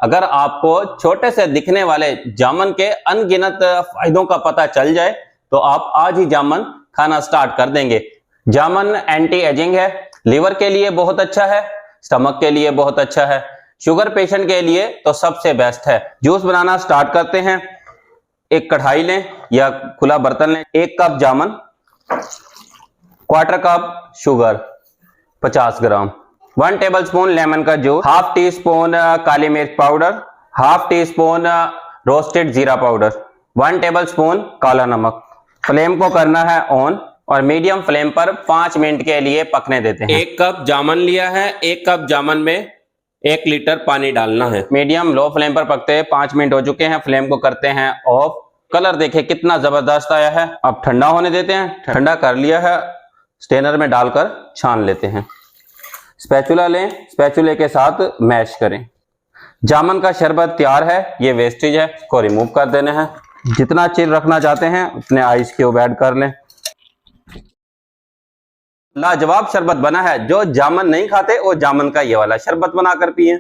अगर आपको छोटे से दिखने वाले जामुन के अनगिनत फायदों का पता चल जाए तो आप आज ही जामुन खाना स्टार्ट कर देंगे। जामुन एंटी एजिंग है, लीवर के लिए बहुत अच्छा है, स्टमक के लिए बहुत अच्छा है, शुगर पेशेंट के लिए तो सबसे बेस्ट है। जूस बनाना स्टार्ट करते हैं। एक कढ़ाई लें या खुला बर्तन लें, 1 कप जामुन, 1/4 कप शुगर 50 ग्राम, 1 टेबलस्पून लेमन का जूस, 1/2 टीस्पून काली मिर्च पाउडर, 1/2 टीस्पून रोस्टेड जीरा पाउडर, 1 टेबलस्पून काला नमक। फ्लेम को करना है ऑन और मीडियम फ्लेम पर 5 मिनट के लिए पकने देते हैं। 1 कप जामुन लिया है, 1 कप जामुन में 1 लीटर पानी डालना है। मीडियम लो फ्लेम पर पकते हैं। 5 मिनट हो चुके हैं, फ्लेम को करते हैं ऑफ। कलर देखिए कितना जबरदस्त आया है। अब ठंडा होने देते हैं। ठंडा कर लिया है, स्ट्रेनर में डालकर छान लेते हैं। स्पैचुला लें, स्पैचुले के साथ मैश करें। जामुन का शरबत तैयार है, ये वेस्टेज है, इसको रिमूव कर देना है। जितना चिल रखना चाहते हैं उतने आइस क्यूब ऐड कर लें। लाजवाब शरबत बना है। जो जामुन नहीं खाते वो जामुन का ये वाला शरबत बनाकर पिए।